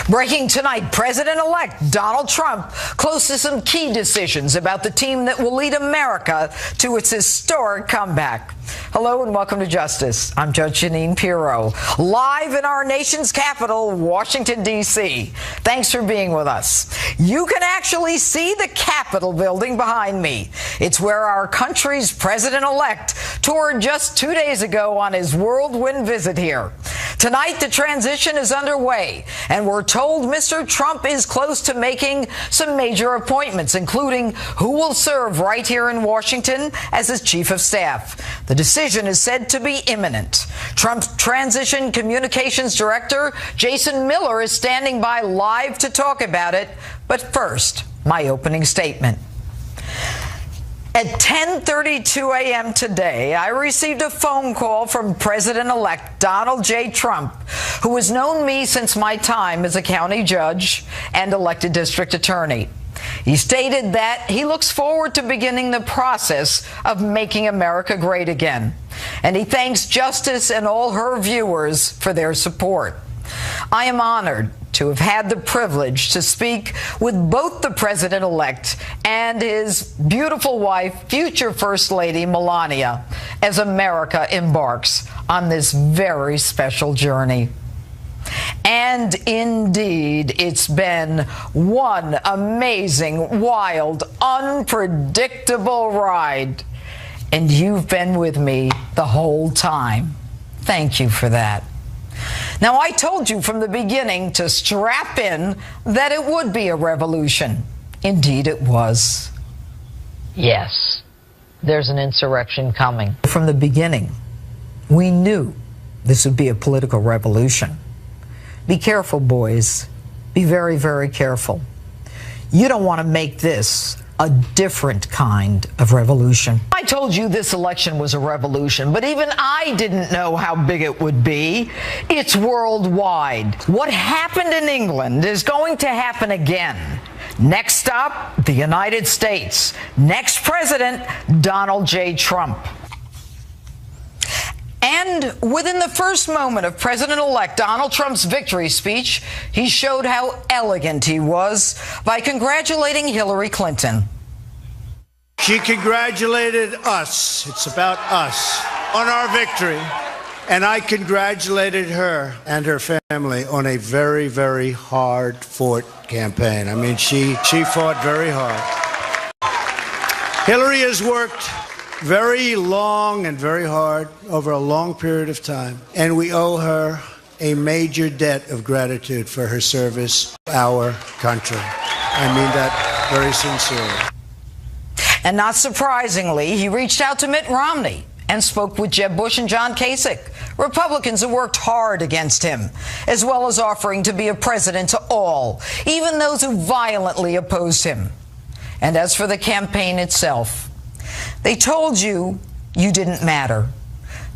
Breaking tonight, President-elect Donald Trump close to some key decisions about the team that will lead America to its historic comeback. Hello and welcome to Justice. I'm Judge Jeanine Pirro, live in our nation's capital, Washington, D.C. Thanks for being with us. You can actually see the Capitol building behind me. It's where our country's president-elect toured just 2 days ago on his whirlwind visit here. Tonight, the transition is underway, and we're told Mr. Trump is close to making some major appointments, including who will serve right here in Washington as his chief of staff. The decision is said to be imminent. Trump's transition communications director, Jason Miller, is standing by live to talk about it. But first, my opening statement. At 10:32 a.m. today, I received a phone call from President-elect Donald J. Trump, who has known me since my time as a county judge and elected district attorney. He stated that he looks forward to beginning the process of making America great again, and he thanks Justice and all her viewers for their support. I am honored to have had the privilege to speak with both the president-elect and his beautiful wife, future First Lady Melania, as America embarks on this very special journey. And indeed, it's been one amazing, wild, unpredictable ride. And you've been with me the whole time. Thank you for that. Now, I told you from the beginning to strap in that it would be a revolution. Indeed, it was. Yes, there's an insurrection coming. From the beginning, we knew this would be a political revolution. Be careful, boys. Be very, very careful. You don't want to make this a different kind of revolution. I told you this election was a revolution, but even I didn't know how big it would be. It's worldwide. What happened in England is going to happen again. Next stop, the United States. Next president, Donald J. Trump. And within the first moment of President-elect Donald Trump's victory speech, he showed how elegant he was by congratulating Hillary Clinton. She congratulated us, it's about us, on our victory. And I congratulated her and her family on a very, very hard-fought campaign. I mean, she fought very hard. Hillary has worked very long and very hard over a long period of time, and we owe her a major debt of gratitude for her service to our country. I mean that very sincerely. And not surprisingly, he reached out to Mitt Romney and spoke with Jeb Bush and John Kasich, Republicans who worked hard against him, as well as offering to be a president to all, even those who violently opposed him. And as for the campaign itself, they told you you didn't matter,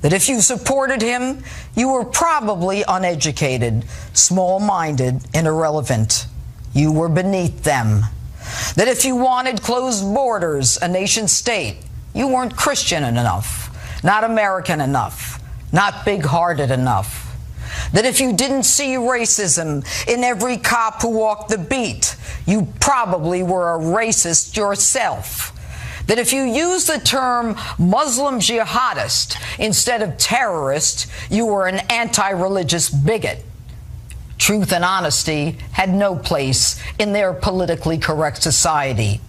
that if you supported him, you were probably uneducated, small-minded, and irrelevant. You were beneath them. That if you wanted closed borders, a nation-state, you weren't Christian enough, not American enough, not big-hearted enough. That if you didn't see racism in every cop who walked the beat, you probably were a racist yourself. That if you used the term Muslim jihadist instead of terrorist, you were an anti-religious bigot. Truth and honesty had no place in their politically correct society.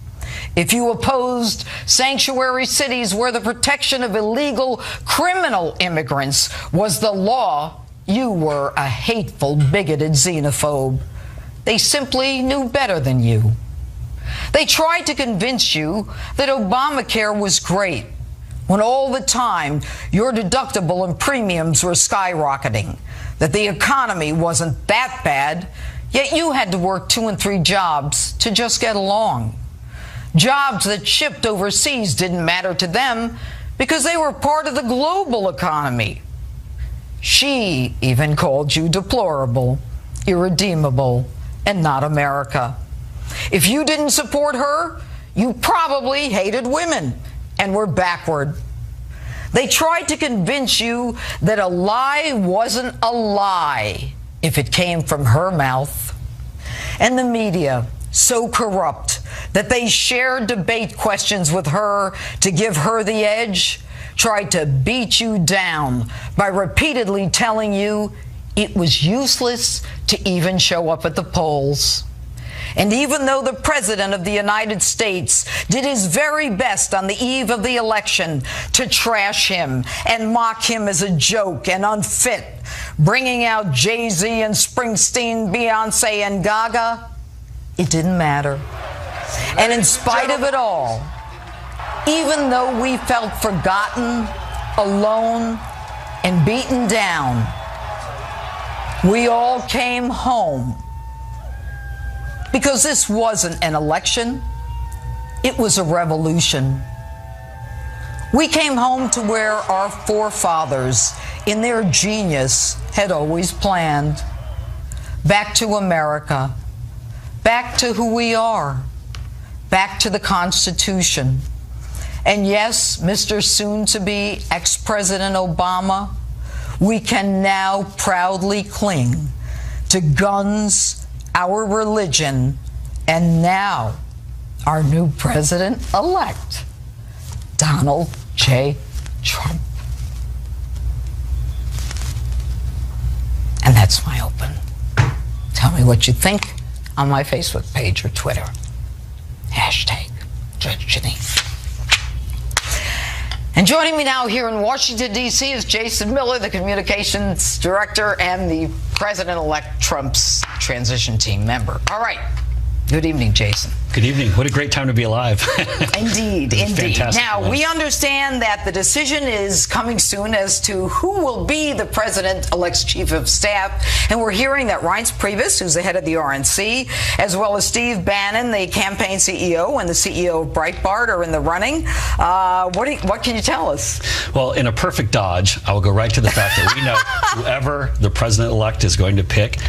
If you opposed sanctuary cities where the protection of illegal criminal immigrants was the law, you were a hateful, bigoted xenophobe. They simply knew better than you. They tried to convince you that Obamacare was great, when all the time your deductible and premiums were skyrocketing, that the economy wasn't that bad, yet you had to work 2 and 3 jobs to just get along. Jobs that shipped overseas didn't matter to them because they were part of the global economy. She even called you deplorable, irredeemable, and not America. If you didn't support her, you probably hated women and were backward. They tried to convince you that a lie wasn't a lie if it came from her mouth. and the media so corrupt that they shared debate questions with her to give her the edge, tried to beat you down by repeatedly telling you it was useless to even show up at the polls. And even though the President of the United States did his very best on the eve of the election to trash him and mock him as a joke and unfit, bringing out Jay-Z and Springsteen, Beyonce and Gaga, it didn't matter. And in spite of it all, even though we felt forgotten, alone, and beaten down, we all came home. Because this wasn't an election, it was a revolution. We came home to where our forefathers, in their genius, had always planned. Back to America. Back to who we are. Back to the Constitution. And yes, Mr. Soon-to-be ex-President Obama, we can now proudly cling to guns, our religion, and now our new president-elect, Donald J. Trump. And that's my open. Tell me what you think on my Facebook page or Twitter. Hashtag Judge Jeanine. And joining me now here in Washington, D.C. is Jason Miller, the communications director and the President-elect Trump's transition team member. All right. Good evening, Jason. Good evening. What a great time to be alive. Indeed, indeed. Now, we one. understand that the decision is coming soon as to who will be the President-elect's chief of staff. And we're hearing that Reince Priebus, who's the head of the RNC, as well as Steve Bannon, the campaign CEO, and the CEO of Breitbart are in the running. What can you tell us? Well, in a perfect dodge, I will go right to the fact that we know whoever the President-elect is going to pick,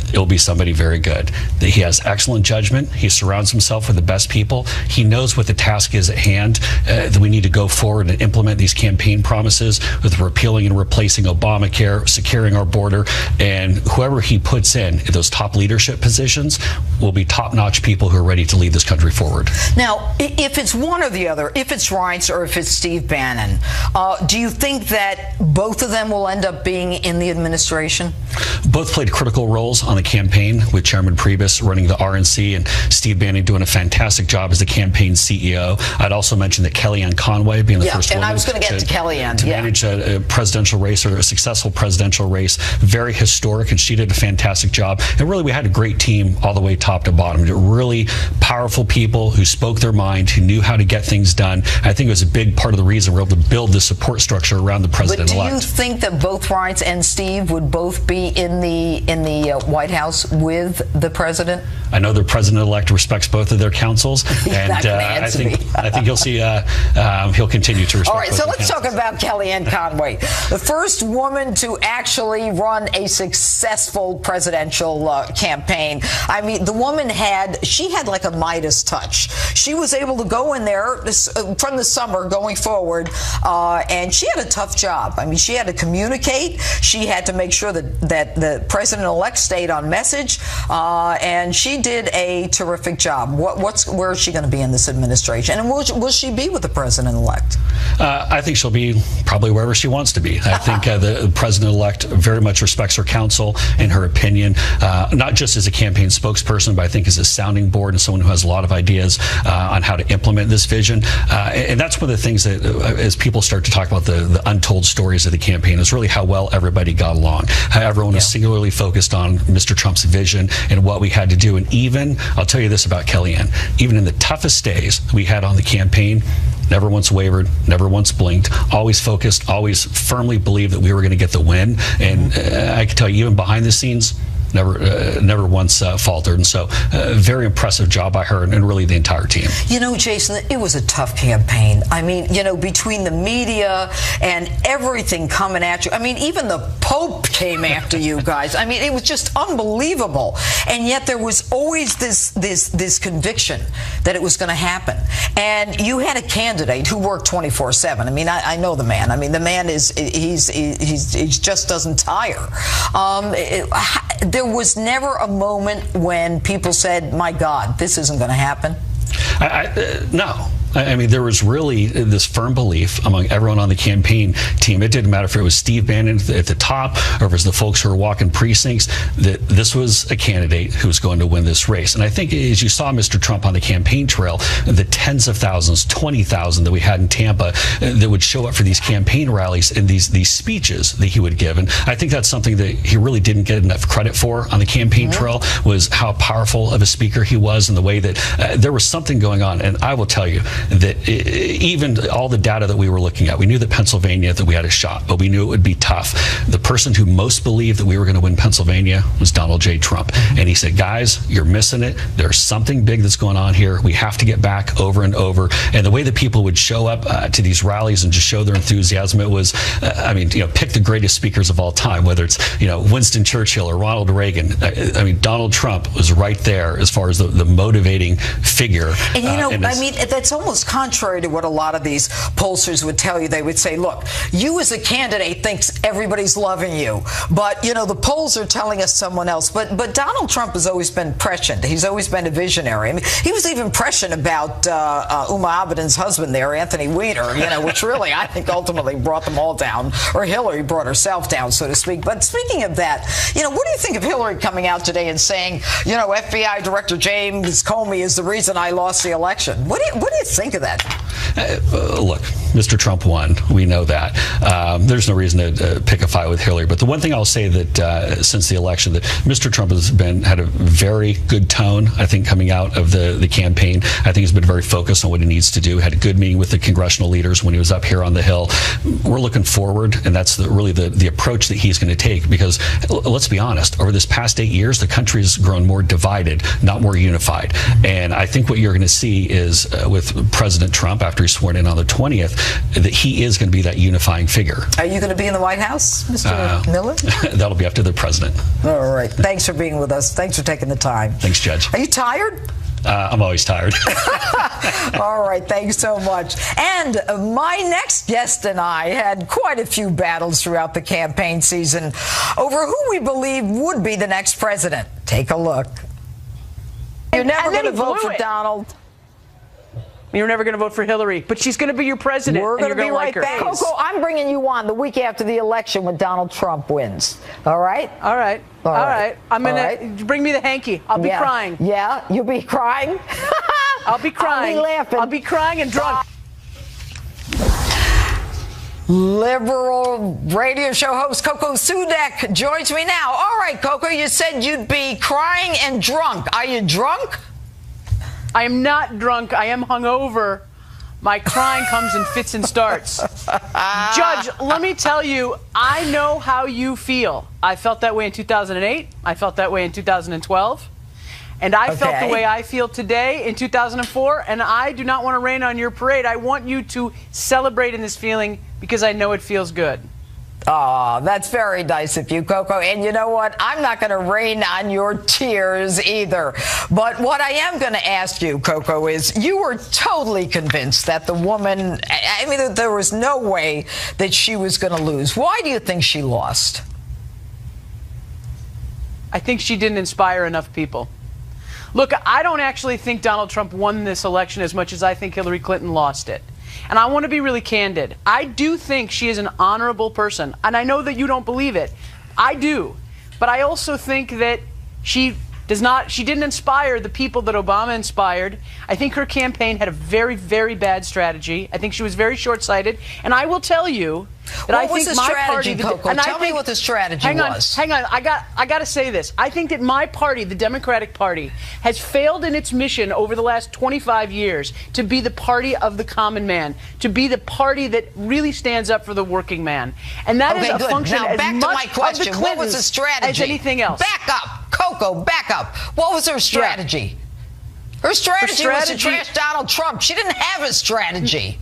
it'll be somebody very good. That he has excellent judgment. He surrounds himself with the best people. He knows what the task is at hand. That we need to go forward and implement these campaign promises with repealing and replacing Obamacare, securing our border, and whoever he puts in those top leadership positions will be top-notch people who are ready to lead this country forward. Now, if it's one or the other, if it's Reince or if it's Steve Bannon, do you think that both of them will end up being in the administration? Both played critical roles on the campaign, with Chairman Priebus running the RNC and Steve Bannon doing a fantastic job as the campaign CEO. I'd also mention that Kellyanne Conway being the first woman I was going to get to Kellyanne. To manage a presidential race, or a successful presidential race. Very historic, and she did a fantastic job. And really, we had a great team all the way top to bottom. Really powerful people who spoke their mind, who knew how to get things done. I think it was a big part of the reason we're able to build the support structure around the president-elect. But do you think that both Reince and Steve would both be in the White House with the president? I know the president-elect respects both of their counsels, and I think you'll see he'll continue to respect. All right, so let's talk about Kellyanne Conway, the first woman to actually run a successful presidential campaign. I mean, the woman had like a Midas touch. She was able to go in there from the summer going forward, and she had a tough job. I mean, she had to communicate. She had to make sure that the president-elect stayed on message, and she did a terrific job. Where is she going to be in this administration? And will she be with the president-elect? I think she'll be probably wherever she wants to be. I think the president-elect very much respects her counsel and her opinion, not just as a campaign spokesperson, but I think as a sounding board and someone who has a lot of ideas on how to implement this vision. And that's one of the things that, as people start to talk about the untold stories of the campaign, is really how well everybody got along. How everyone was singularly focused on Mr. Trump's vision and what we had to do. And even, I'll tell you this about Kellyanne, even in the toughest days we had on the campaign, never once wavered, never once blinked, always focused, always firmly believed that we were going to get the win. And I can tell you, even behind the scenes, never once faltered. And so very impressive job by her and really the entire team. You know, Jason, it was a tough campaign. I mean, you know, between the media and everything coming at you. I mean, even the Pope came after you guys. I mean, it was just unbelievable. And yet there was always this conviction that it was going to happen. And you had a candidate who worked 24/7. I mean, I know the man. I mean, the man he just doesn't tire. there was never a moment when people said, my God, this isn't going to happen? No. I mean, there was really this firm belief among everyone on the campaign team. It didn't matter if it was Steve Bannon at the top or if it was the folks who were walking precincts, that this was a candidate who was going to win this race. And I think as you saw Mr. Trump on the campaign trail, the tens of thousands, 20,000 that we had in Tampa that would show up for these campaign rallies and these speeches that he would give. And I think that's something that he really didn't get enough credit for on the campaign trail, was how powerful of a speaker he was and the way that there was something going on. And I will tell you, that even all the data that we were looking at, we knew that Pennsylvania, that we had a shot, but we knew it would be tough. The person who most believed that we were going to win Pennsylvania was Donald J. Trump. And he said, guys, you're missing it. There's something big that's going on here. We have to get back over and over. And the way that people would show up to these rallies and just show their enthusiasm, it was, I mean, pick the greatest speakers of all time, whether it's, Winston Churchill or Ronald Reagan. I mean, Donald Trump was right there as far as the motivating figure. And I mean, that's almost contrary to what a lot of these pollsters would tell you. They would say, look, you as a candidate thinks everybody's loving you, but the polls are telling us someone else. But Donald Trump has always been prescient. He's always been a visionary. I mean, he was even prescient about Uma Abedin's husband there, Anthony Weiner, which really I think ultimately brought them all down, or Hillary brought herself down, so to speak. But speaking of that, what do you think of Hillary coming out today and saying, FBI Director James Comey is the reason I lost the election? What do you think of that? Look, Mr. Trump won. We know that. There's no reason to pick a fight with Hillary. But the one thing I'll say that since the election, that Mr. Trump has had a very good tone, I think, coming out of the campaign. I think he's been very focused on what he needs to do. Had a good meeting with the congressional leaders when he was up here on the Hill. We're looking forward, and that's really the approach that he's going to take, because let's be honest, over this past 8 years, the country has grown more divided, not more unified. And I think what you're going to see is with President Trump, after he's sworn in on the 20th, that he is going to be that unifying figure. Are you going to be in the White House, Mr. Miller? That'll be up to the president. All right. Thanks for being with us. Thanks for taking the time. Thanks, Judge. Are you tired? I'm always tired. All right, thanks so much. And my next guest and I had quite a few battles throughout the campaign season over who we believe would be the next president. Take a look. You're never going to vote for Donald. You're never going to vote for Hillary, but she's going to be your president. We're going to be right back. Coco, I'm bringing you on the week after the election when Donald Trump wins. All right? All right. All right. I'm going to bring me the hanky. I'll be crying. Yeah? You'll be crying? I'll be crying. I'll be laughing. I'll be crying and drunk. Liberal radio show host Coco Sudek joins me now. All right, Coco, you said you'd be crying and drunk. Are you drunk? I am not drunk. I am hungover. My crying comes in fits and starts. Judge, let me tell you, I know how you feel. I felt that way in 2008. I felt that way in 2012. And I felt the way I feel today in 2004. And I do not want to rain on your parade. I want you to celebrate in this feeling because I know it feels good. Oh, that's very nice of you, Coco. And you know what? I'm not going to rain on your tears either. But what I am going to ask you, Coco, is you were totally convinced that the woman, I mean, there was no way that she was going to lose. Why do you think she lost? I think she didn't inspire enough people. Look, I don't actually think Donald Trump won this election as much as I think Hillary Clinton lost it. And I want to be really candid. I do think she is an honorable person. And I know that you don't believe it. I do. But I also think that she didn't inspire the people that Obama inspired. I think her campaign had a very, very bad strategy. I think she was very short-sighted. And I will tell you that I think my party, Coco? Tell me what the strategy was. Hang on. I got to say this. I think that my party, the Democratic Party, has failed in its mission over the last 25 years to be the party of the common man, to be the party that really stands up for the working man. And that is a function as much of the Clintons as anything else. Back up. Coco, back up. What was her strategy? Her strategy was to trash Donald Trump. She didn't have a strategy.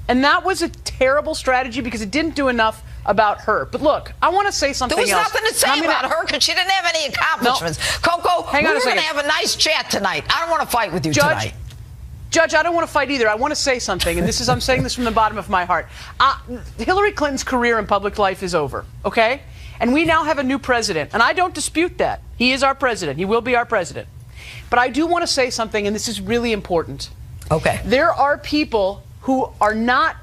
And that was a terrible strategy because it didn't do enough about her. But look, I want to say something else. There was nothing to say about her because she didn't have any accomplishments. No. Coco, we're going to have a nice chat tonight. I don't want to fight with you tonight. Judge, I don't want to fight either. I want to say something, and I'm saying this from the bottom of my heart. Hillary Clinton's career in public life is over, okay? And we now have a new president. And I don't dispute that. He is our president. He will be our president. But I do want to say something, and this is really important. Okay. There are people who are not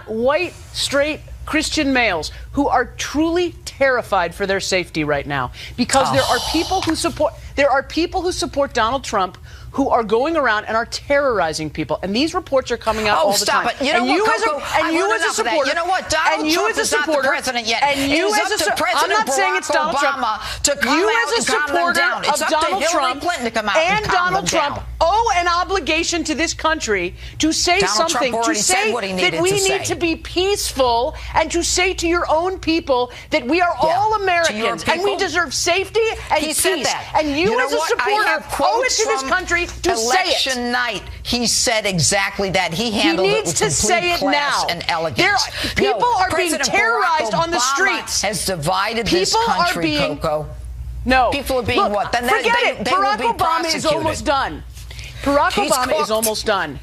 white, straight Christian males who are truly terrified for their safety right now, because there are people who support Donald Trump who are going around and are terrorizing people, and these reports are coming out all the time. Oh, stop it! You know what, Coco? And you as a supporter, you know what? Donald Trump is not the president yet. And you as a President I'm not saying it's Donald Trump. To come you out as a and calm them supporter down. It's of up Donald to Hillary Trump Clinton to come out and calm Donald them Trump down. owe an obligation to this country to say Donald something, Trump to already say said what he needed that we to need say. to be peaceful, and to say to your own people that we are all Americans and we deserve safety and peace. Said that. And you as a supporter owe it to this country to say it. Election night, he said exactly that. He handled he it needs with to say it class now. and elegance. People are being President terrorized Barack on the Obama streets. Has divided this People are country, being Coco. No. People are being Look, what? Then forget it. they Barack will be Obama is prosecuted. almost done. Barack Obama is almost done.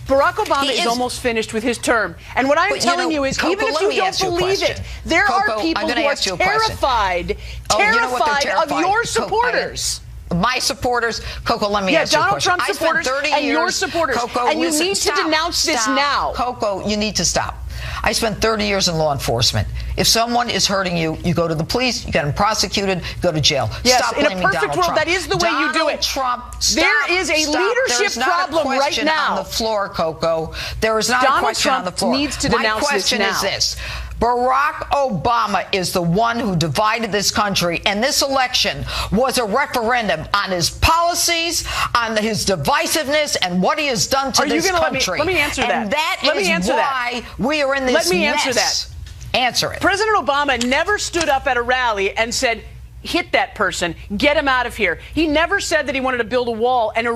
Barack Obama is almost finished with his term. And what I'm telling you is, Coco, even if you don't believe it, there are people who are terrified of your supporters. My supporters, Coco, let me ask you a question. Donald Trump supporters and your supporters. Coco, and you need to denounce this now. Coco, you need to stop. I spent 30 years in law enforcement. If someone is hurting you, you go to the police, you get them prosecuted, go to jail. Yes, stop in a blaming perfect Donald world, Trump. that is the way you do it. Trump, stop, there is a leadership problem right now. On the floor, Coco. There is not a question on the floor. Donald Trump needs to denounce this now. My question is this. Barack Obama is the one who divided this country, and this election was a referendum on his policies, on his divisiveness, and what he has done to this country. Let me answer that. And that is why we are in this mess. Let me answer that. Answer it. President Obama never stood up at a rally and said, hit that person, get him out of here. He never said that he wanted to build a wall and you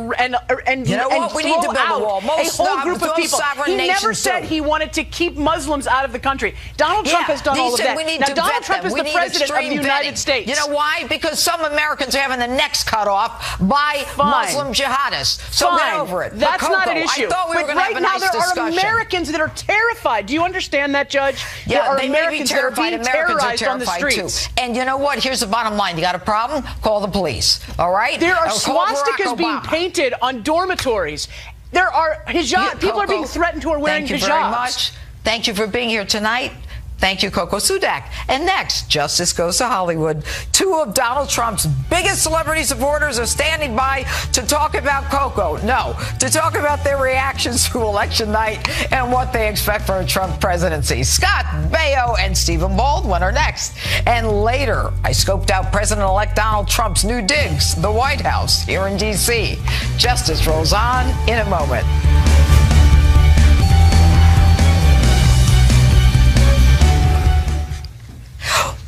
know what? We need to build a wall. A whole group of people. He never said he wanted to keep Muslims out of the country. Donald Trump has done all of that. Now, Donald Trump is the president of the United States. You know why? Because some Americans are having the necks cut off by Muslim jihadists. So get over it. That's not an issue. I thought we were going to have a nice discussion. Right now, there are Americans that are terrified. Do you understand that, Judge? Yeah, there are they Americans that are being terrorized on the streets. Too. And you know what? Here's the bottom line. You got a problem? Call the police. All right? There are swastikas being painted on dormitories. There are hijab. People are being threatened who are wearing hijabs. Thank you very much. Thank you for being here tonight. Thank you, Coco Sudak. And next, Justice Goes to Hollywood. Two of Donald Trump's biggest celebrity supporters are standing by to talk about Coco. No, to talk about their reactions to election night and what they expect for a Trump presidency. Scott Baio and Stephen Baldwin are next. And later, I scoped out President-elect Donald Trump's new digs, the White House here in D.C. Justice rolls on in a moment.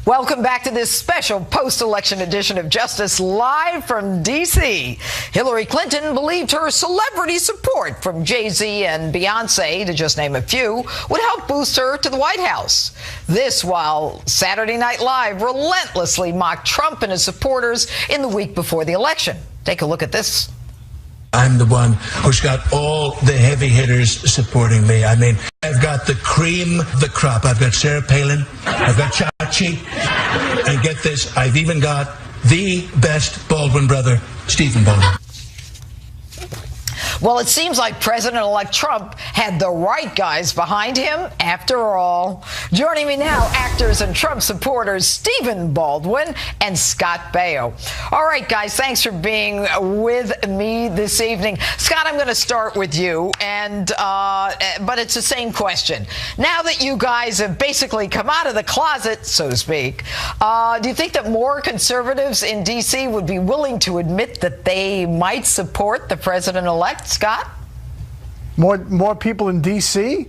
Welcome back to this special post-election edition of Justice live from D.C. Hillary Clinton believed her celebrity support from Jay-Z and Beyonce, to just name a few, would help boost her to the White House. This while Saturday Night Live relentlessly mocked Trump and his supporters in the week before the election. Take a look at this. I'm the one who's got all the heavy hitters supporting me. I mean, I've got the cream of the crop. I've got Sarah Palin, I've got Chachi, and get this, I've even got the best Baldwin brother, Stephen Baldwin. Well, it seems like President-elect Trump had the right guys behind him after all. Joining me now, actors and Trump supporters Stephen Baldwin and Scott Baio. All right, guys, thanks for being with me this evening. Scott, I'm going to start with you, but it's the same question. Now that you guys have basically come out of the closet, so to speak, do you think that more conservatives in D.C. would be willing to admit that they might support the president-elect? Scott? More people in D.C.?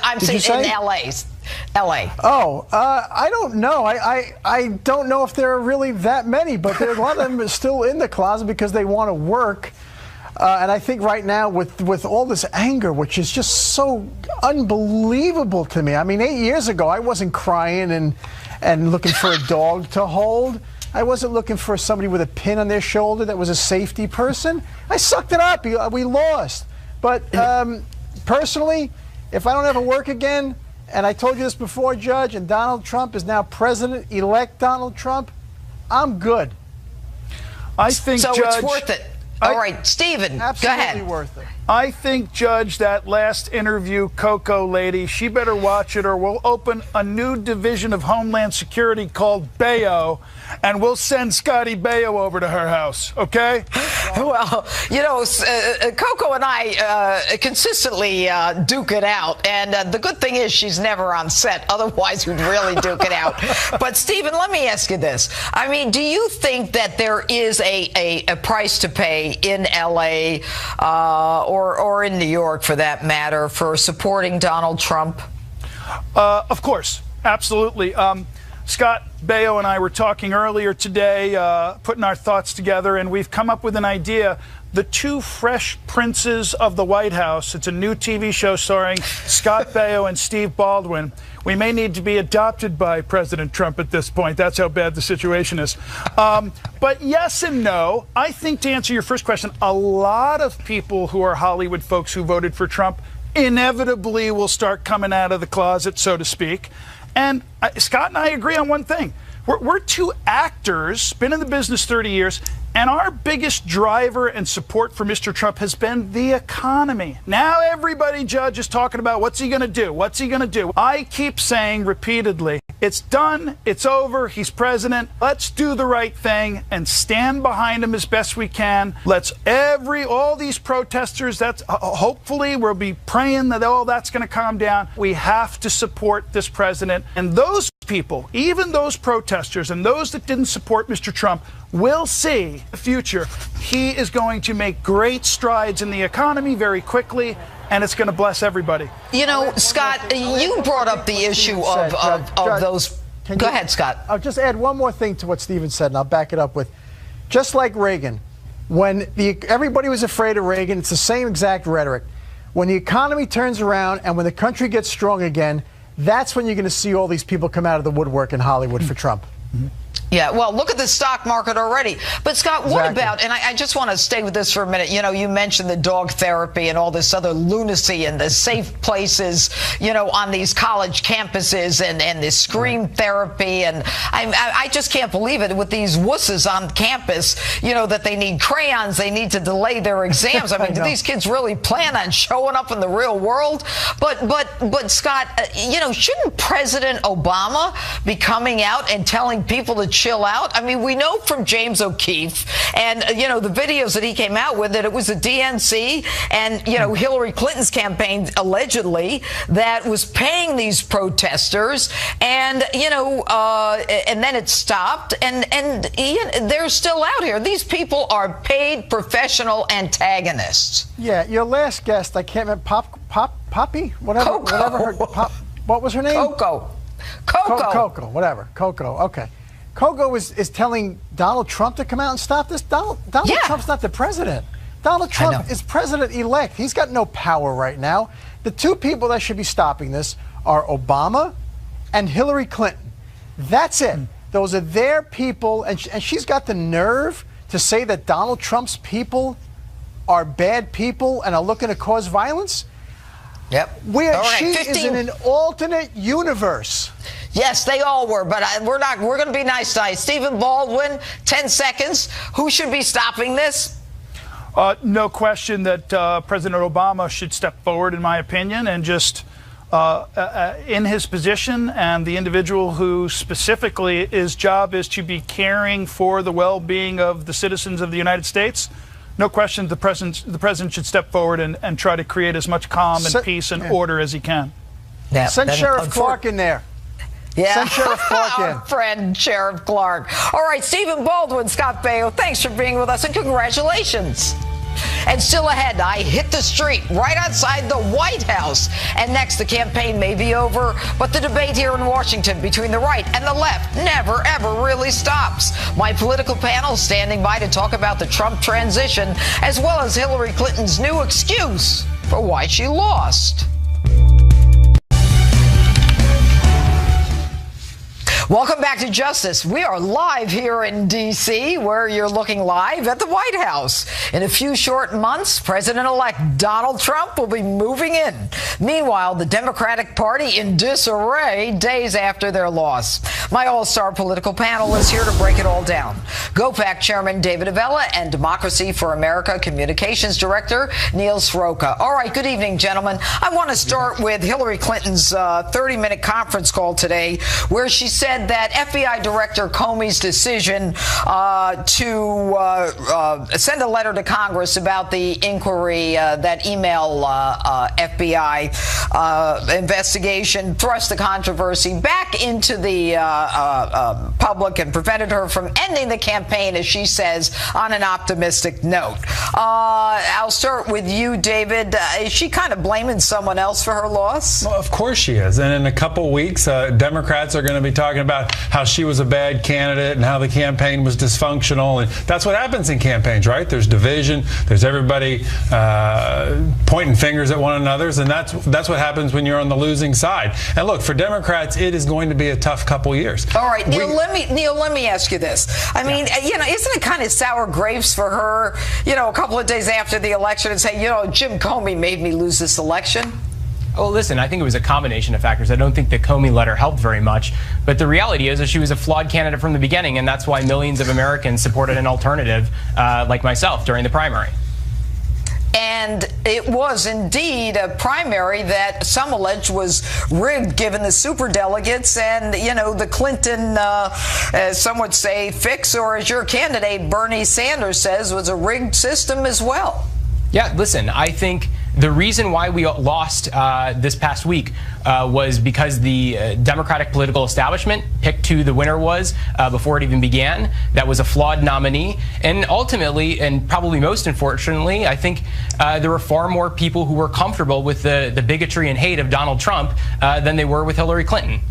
I'm saying in L.A. Oh, I don't know. I don't know if there are really that many, but there are a lot of them still in the closet because they want to work. And I think right now with all this anger, which is just so unbelievable to me. I mean, 8 years ago, I wasn't crying and looking for a dog to hold. I wasn't looking for somebody with a pin on their shoulder that was a safety person. I sucked it up. We lost. But personally, if I don't ever work again and I told you this before, Judge, and Donald Trump is now President-elect Donald Trump, I'm good. I think, so Judge, it's worth it. All right, Stephen, go ahead. Absolutely worth it. I think, Judge, that last interview, Coco lady, she better watch it or we'll open a new division of Homeland Security called Bayo, and we'll send Scotty Bayo over to her house, okay? Well, you know, Coco and I consistently duke it out, and the good thing is she's never on set. Otherwise, we'd really duke it out. But, Stephen, let me ask you this. I mean, do you think that there is a price to pay in L.A. Or in New York, for that matter, for supporting Donald Trump? Of course. Absolutely. Scott Baio and I were talking earlier today, putting our thoughts together, and we've come up with an idea. The Two Fresh Princes of the White House. It's a new TV show starring Scott Baio and Steve Baldwin. We may need to be adopted by President Trump at this point. That's how bad the situation is. But yes and no. I think, to answer your first question, a lot of people who are Hollywood folks who voted for Trump inevitably will start coming out of the closet, so to speak. And Scott and I agree on one thing. We're two actors, been in the business 30 years, and our biggest driver and support for Mr. Trump has been the economy. Now everybody, Judge, is talking about what's he going to do? What's he going to do? I keep saying repeatedly, it's done, it's over, he's president. Let's do the right thing and stand behind him as best we can. Let's all these protesters, that's hopefully we'll be praying that all that's going to calm down. We have to support this president, and those people, even those protesters and those that didn't support Mr. Trump, will see in the future he is going to make great strides in the economy very quickly, and it's going to bless everybody. You know, Scott, you brought up the issue of those. Go ahead, Scott. I'll just add one more thing to what Stephen said, and I'll back it up with, just like Reagan, when everybody was afraid of Reagan, it's the same exact rhetoric. When the economy turns around and when the country gets strong again, that's when you're going to see all these people come out of the woodwork in Hollywood for Trump. Yeah, well, look at the stock market already. But, Scott, what about, and I just want to stay with this for a minute, you know, you mentioned the dog therapy and all this other lunacy and the safe places, you know, on these college campuses and this scream therapy. And I just can't believe it with these wusses on campus, you know, that they need crayons, they need to delay their exams. I mean, do these kids really plan on showing up in the real world? But Scott, you know, shouldn't President Obama be coming out and telling people to chill out? I mean, we know from James O'Keefe and, you know, the videos that he came out with that it was the DNC and, you know, Hillary Clinton's campaign allegedly that was paying these protesters, and, you know, and then it stopped, and they're still out here. These people are paid professional antagonists. Yeah, your last guest, I can't remember, Poppy? Whatever her, what was her name? Coco, whatever. Coco, okay. Coco is telling Donald Trump to come out and stop this. Donald Trump's not the president. Donald Trump is president-elect. He's got no power right now. The two people that should be stopping this are Obama and Hillary Clinton. That's it. Those are their people, and she's got the nerve to say that Donald Trump's people are bad people and are looking to cause violence? Yep. She is in an alternate universe. Yes, they all were, but we're going to be nice tonight. Stephen Baldwin, 10 seconds. Who should be stopping this? No question that President Obama should step forward, in my opinion, and just in his position, and the individual who specifically his job is to be caring for the well-being of the citizens of the United States. No question the president should step forward and try to create as much calm and peace and order as he can. Yeah, send Sheriff Clark in there. Yeah, send Sheriff Clark in. Our friend Sheriff Clark. All right, Stephen Baldwin, Scott Baio, thanks for being with us, and congratulations. And still ahead, I hit the street right outside the White House. And next, the campaign may be over, but the debate here in Washington between the right and the left never, ever really stops. My political panel standing by to talk about the Trump transition, as well as Hillary Clinton's new excuse for why she lost. Welcome back to Justice. We are live here in D.C., where you're looking live at the White House. In a few short months, President-elect Donald Trump will be moving in. Meanwhile, the Democratic Party in disarray days after their loss. My all-star political panel is here to break it all down. GOPAC Chairman David Avella and Democracy for America Communications Director Neil Soroka. All right, good evening, gentlemen. I want to start with Hillary Clinton's 30-minute conference call today, where she said that FBI Director Comey's decision to send a letter to Congress about the inquiry, that email FBI investigation, thrust the controversy back into the public and prevented her from ending the campaign, as she says, on an optimistic note. I'll start with you, David. Is she kind of blaming someone else for her loss? Well, of course she is. And in a couple weeks, Democrats are going to be talking about how she was a bad candidate and how the campaign was dysfunctional. And that's what happens in campaigns, right? There's division. There's everybody pointing fingers at one another. And that's what happens when you're on the losing side. And look, for Democrats, it is going to be a tough couple years. All right, Neil, let me ask you this. I mean, isn't it kind of sour grapes for her, a couple of days after the election and say, Jim Comey made me lose this election? Oh, listen, I think it was a combination of factors. I don't think the Comey letter helped very much. But the reality is that she was a flawed candidate from the beginning, and that's why millions of Americans supported an alternative like myself during the primary. And it was indeed a primary that some allege was rigged, given the superdelegates and, the Clinton, as some would say, fix, or as your candidate Bernie Sanders says, was a rigged system as well. Yeah, listen, I think the reason why we lost this past week was because the Democratic political establishment picked who the winner was before it even began. That was a flawed nominee. And ultimately, and probably most unfortunately, I think there were far more people who were comfortable with the bigotry and hate of Donald Trump than they were with Hillary Clinton.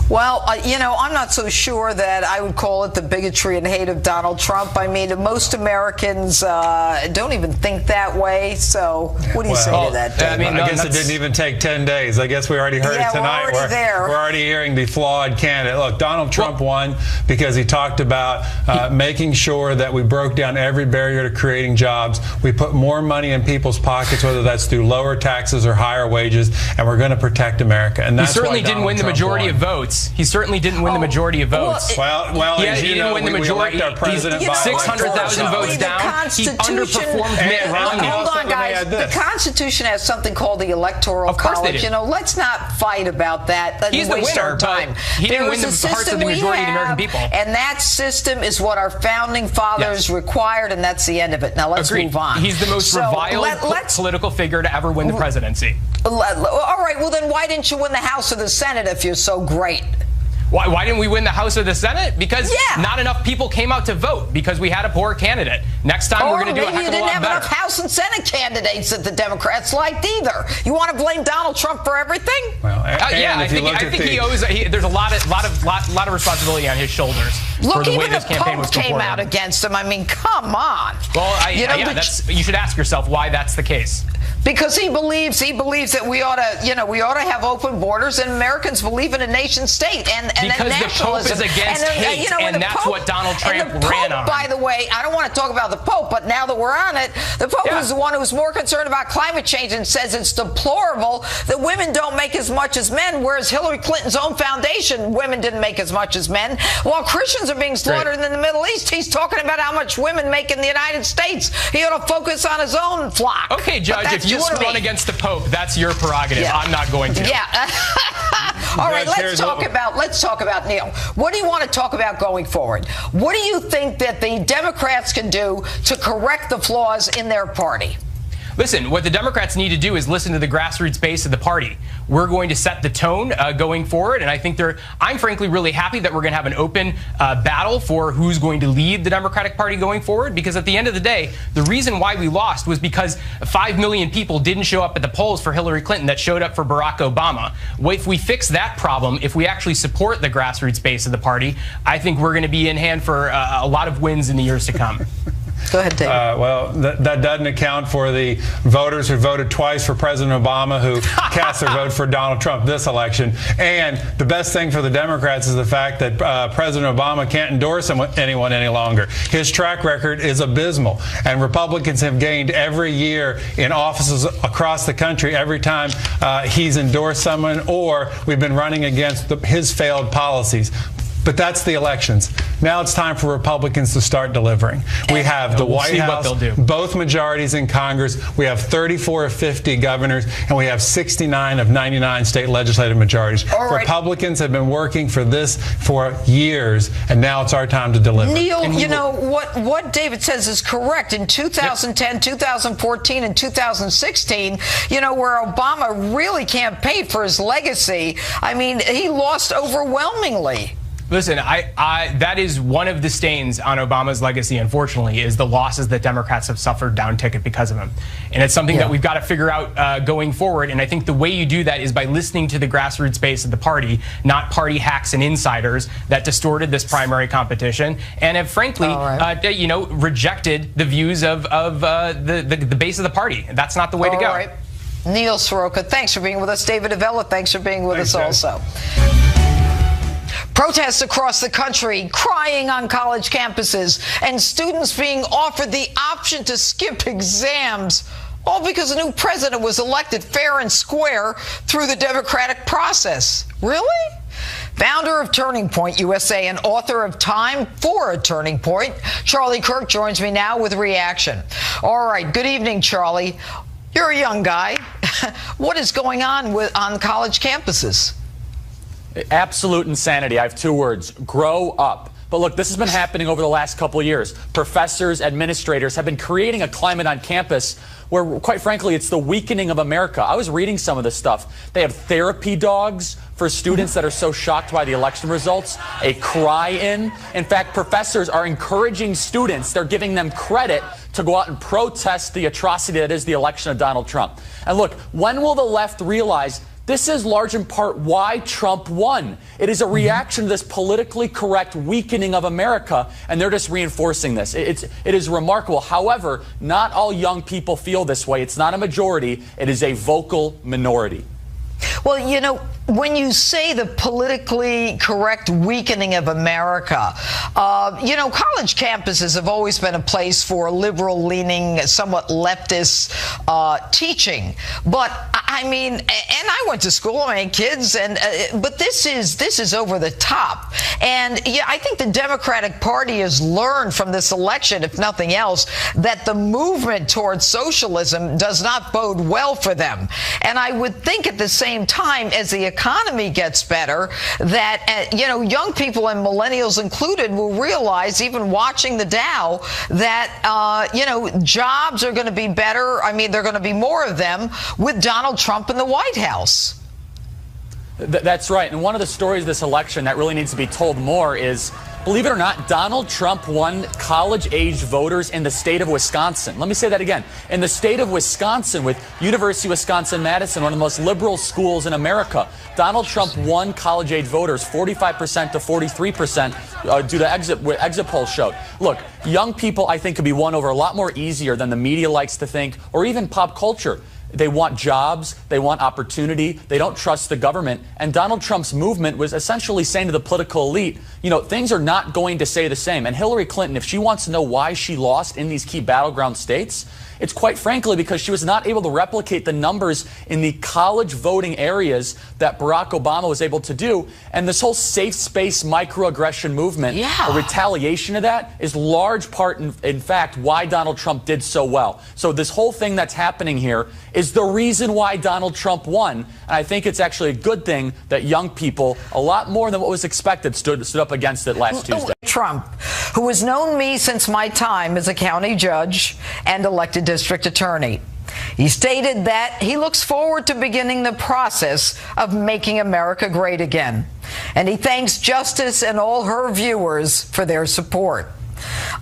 Well, I'm not so sure that I would call it the bigotry and hate of Donald Trump. I mean, most Americans don't even think that way. So what do you say to that, Dave? I mean, I guess it didn't even take 10 days. I guess we already heard it tonight. We're already hearing the flawed candidate. Look, Donald Trump won because he talked about making sure that we broke down every barrier to creating jobs. We put more money in people's pockets, whether that's through lower taxes or higher wages, and we're going to protect America. And that's he certainly didn't win the majority of votes. He certainly didn't win the majority of votes. Well, he didn't win the majority. Our president 600,000 votes down. He underperformed Mitt Romney. Hold on, guys. The Constitution has something called the Electoral College. Let's not fight about that. He's the winner, but he didn't win the hearts of the majority of the American people. And that system is what our founding fathers required, and that's the end of it. Now let's move on. He's the most reviled political figure to ever win the presidency. All right. Well, then why didn't you win the House or the Senate if you're so great? Why didn't we win the House or the Senate? Because not enough people came out to vote because we had a poor candidate. Next time we're going to do a heck of a lot better. Or maybe you didn't have enough House and Senate candidates that the Democrats liked either. You want to blame Donald Trump for everything? Well, I think he owes. There's a lot of responsibility on his shoulders. Look, for the way even this the campaign Pope was came out against him. I mean, come on. Well, you should ask yourself why that's the case. Because he believes that we ought to have open borders, and Americans believe in a nation state and because nationalism. The Pope is against hate, and that's what Donald Trump ran on. By the way, I don't want to talk about the Pope, but now that we're on it, the Pope is the one who's more concerned about climate change and says it's deplorable that women don't make as much as men, whereas Hillary Clinton's own foundation, women didn't make as much as men. While Christians are being slaughtered in the Middle East, he's talking about how much women make in the United States. He ought to focus on his own flock. Okay, Judge, if you want to run against the Pope, that's your prerogative. I'm not going to. Yeah. All right, let's talk about Neil. What do you want to talk about going forward? What do you think that the Democrats can do to correct the flaws in their party? Listen, what the Democrats need to do is listen to the grassroots base of the party. We're going to set the tone going forward, and I think I'm frankly really happy that we're going to have an open battle for who's going to lead the Democratic Party going forward, because at the end of the day, the reason why we lost was because 5 million people didn't show up at the polls for Hillary Clinton that showed up for Barack Obama. If we fix that problem, if we actually support the grassroots base of the party, I think we're going to be in hand for a lot of wins in the years to come. Go ahead, David. Well, that doesn't account for the voters who voted twice for President Obama who cast their vote for Donald Trump this election. And the best thing for the Democrats is the fact that President Obama can't endorse anyone any longer. His track record is abysmal. And Republicans have gained every year in offices across the country every time he's endorsed someone or we've been running against his failed policies. But that's the elections. Now it's time for Republicans to start delivering. We have the White House, both majorities in Congress. We have 34 of 50 governors, and we have 69 of 99 state legislative majorities. Republicans have been working for this for years, and now it's our time to deliver. Neil, you know, what David says is correct. In 2010, 2014, and 2016, you know, where Obama really campaigned for his legacy, I mean, he lost overwhelmingly. Listen, that is one of the stains on Obama's legacy, unfortunately, is the losses that Democrats have suffered down ticket because of him. And it's something that we've got to figure out going forward. And I think the way you do that is by listening to the grassroots base of the party, not party hacks and insiders that distorted this primary competition and have, frankly, you know, rejected the views of the base of the party. That's not the way to go. Right. Neil Soroka, thanks for being with us. David Avella, thanks for being with us also. Protests across the country crying on college campuses and students being offered the option to skip exams, all because a new president was elected fair and square through the democratic process. Really? Founder of Turning Point USA and author of Time for a Turning Point, Charlie Kirk joins me now with reaction. All right, good evening, Charlie. You're a young guy. What is going on on college campuses? Absolute insanity. I have two words: grow up. But look, this has been happening over the last couple of years. Professors, administrators have been creating a climate on campus where, quite frankly, it's the weakening of America. I was reading some of this stuff. They have therapy dogs for students that are so shocked by the election results, a cry-in. In fact, professors are encouraging students, they're giving them credit to go out and protest the atrocity that is the election of Donald Trump. And look, when will the left realize this is large in part why Trump won? It is a reaction to this politically correct weakening of America, and they're just reinforcing this. It is remarkable. However, not all young people feel this way. It's not a majority. It is a vocal minority. Well, you know, when you say the politically correct weakening of America, you know, college campuses have always been a place for liberal-leaning, somewhat leftist teaching. But I mean, and I went to school, I mean, kids, and but this is over the top. And yeah, I think the Democratic Party has learned from this election, if nothing else, that the movement towards socialism does not bode well for them. And I would think at the same time, as the economy gets better, that you know, young people and millennials included will realize, even watching the Dow, that you know, jobs are going to be better. I mean, there are going to be more of them with Donald Trump in the White House. That's right. And one of the stories of this election that really needs to be told more is, believe it or not, Donald Trump won college-age voters in the state of Wisconsin. Let me say that again. In the state of Wisconsin, with University of Wisconsin-Madison, one of the most liberal schools in America, Donald Trump won college-age voters 45% to 43% due to exit polls showed. Look, young people, I think, could be won over a lot more easier than the media likes to think, or even pop culture. They want jobs, they want opportunity, they don't trust the government. And Donald Trump's movement was essentially saying to the political elite, you know, things are not going to stay the same. And Hillary Clinton, if she wants to know why she lost in these key battleground states, it's quite frankly because she was not able to replicate the numbers in the college voting areas that Barack Obama was able to do. And this whole safe space microaggression movement, a retaliation of that, is large part, in fact, why Donald Trump did so well. So this whole thing that's happening here is the reason why Donald Trump won. And I think it's actually a good thing that young people, a lot more than what was expected, stood up against it last Tuesday. Trump, who has known me since my time as a county judge and elected district attorney. He stated that he looks forward to beginning the process of making America great again. And he thanks Justice and all her viewers for their support.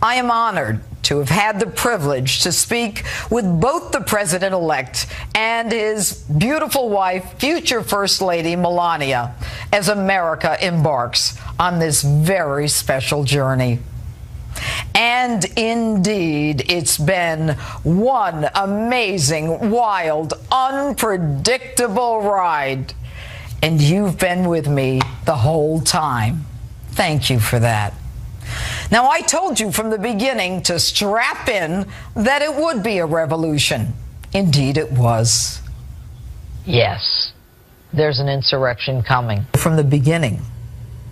I am honored to have had the privilege to speak with both the president-elect and his beautiful wife, future First Lady Melania, as America embarks on this very special journey. And indeed, it's been one amazing, wild, unpredictable ride. And you've been with me the whole time. Thank you for that. Now, I told you from the beginning to strap in that it would be a revolution. Indeed, it was. Yes, there's an insurrection coming. From the beginning,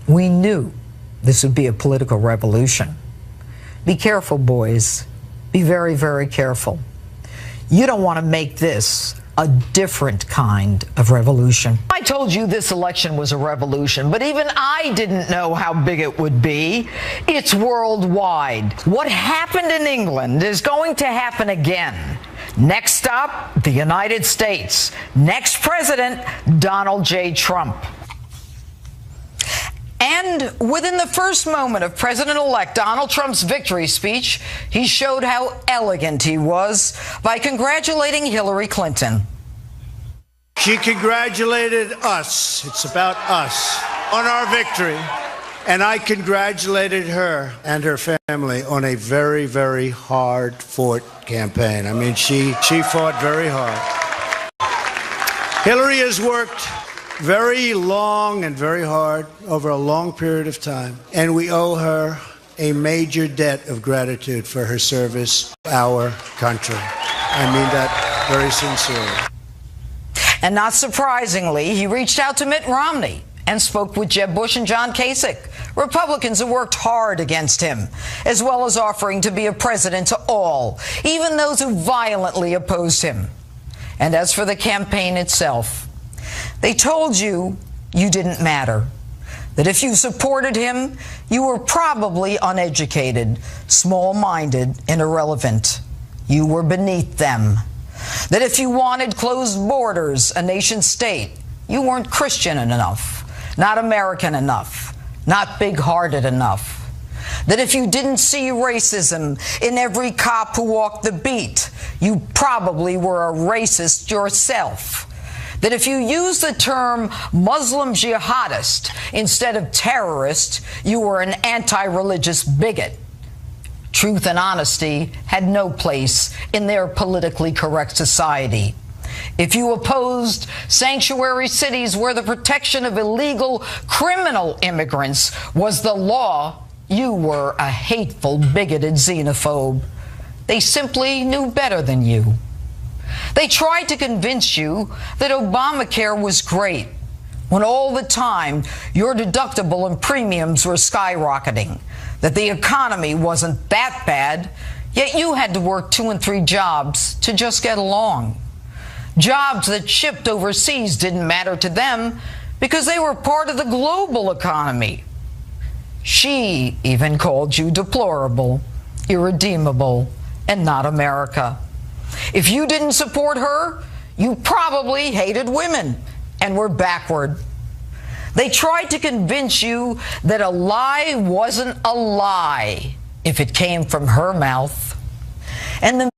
we knew this would be a political revolution. Be careful, boys. Be very, very careful. You don't want to make this a different kind of revolution. I told you this election was a revolution, but even I didn't know how big it would be. It's worldwide. What happened in England is going to happen again. Next stop, the United States. Next president, Donald J. Trump. And within the first moment of President-elect Donald Trump's victory speech, he showed how elegant he was by congratulating Hillary Clinton. She congratulated us. It's about us on our victory. And I congratulated her and her family on a very, very hard-fought campaign. I mean, she fought very hard. Hillary has worked very long and very hard over a long period of time, and we owe her a major debt of gratitude for her service to our country. I mean that very sincerely. And not surprisingly, he reached out to Mitt Romney and spoke with Jeb Bush and John Kasich, Republicans who worked hard against him, as well as offering to be a president to all, even those who violently opposed him. And as for the campaign itself, they told you you didn't matter, that if you supported him, you were probably uneducated, small-minded, and irrelevant. You were beneath them. That if you wanted closed borders, a nation state, you weren't Christian enough, not American enough, not big-hearted enough. That if you didn't see racism in every cop who walked the beat, you probably were a racist yourself. That if you used the term Muslim jihadist instead of terrorist, you were an anti-religious bigot. Truth and honesty had no place in their politically correct society. If you opposed sanctuary cities where the protection of illegal criminal immigrants was the law, you were a hateful, bigoted xenophobe. They simply knew better than you. They tried to convince you that Obamacare was great, when all the time your deductible and premiums were skyrocketing, that the economy wasn't that bad, yet you had to work 2 and 3 jobs to just get along. Jobs that shipped overseas didn't matter to them because they were part of the global economy. She even called you deplorable, irredeemable, and not America. If you didn't support her, you probably hated women and were backward. They tried to convince you that a lie wasn't a lie if it came from her mouth. And the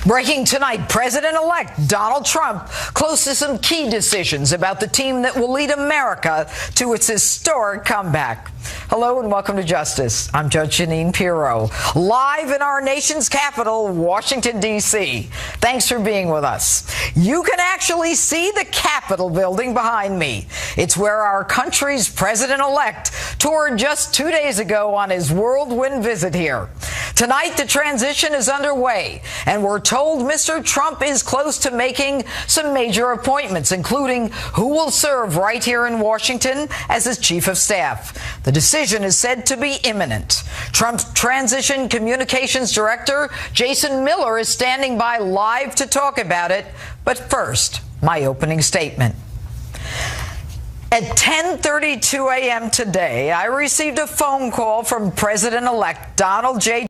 breaking tonight, President-elect Donald Trump close to some key decisions about the team that will lead America to its historic comeback. Hello and welcome to Justice. I'm Judge Jeanine Pirro, live in our nation's capital, Washington, D.C. Thanks for being with us. You can actually see the Capitol building behind me. It's where our country's president-elect toured just 2 days ago on his whirlwind visit here. Tonight, the transition is underway, and we're told Mr. Trump is close to making some major appointments, including who will serve right here in Washington as his chief of staff. The decision is said to be imminent. Trump's transition communications director, Jason Miller, is standing by live to talk about it. But first, my opening statement. At 10:32 a.m. today, I received a phone call from President-elect Donald J.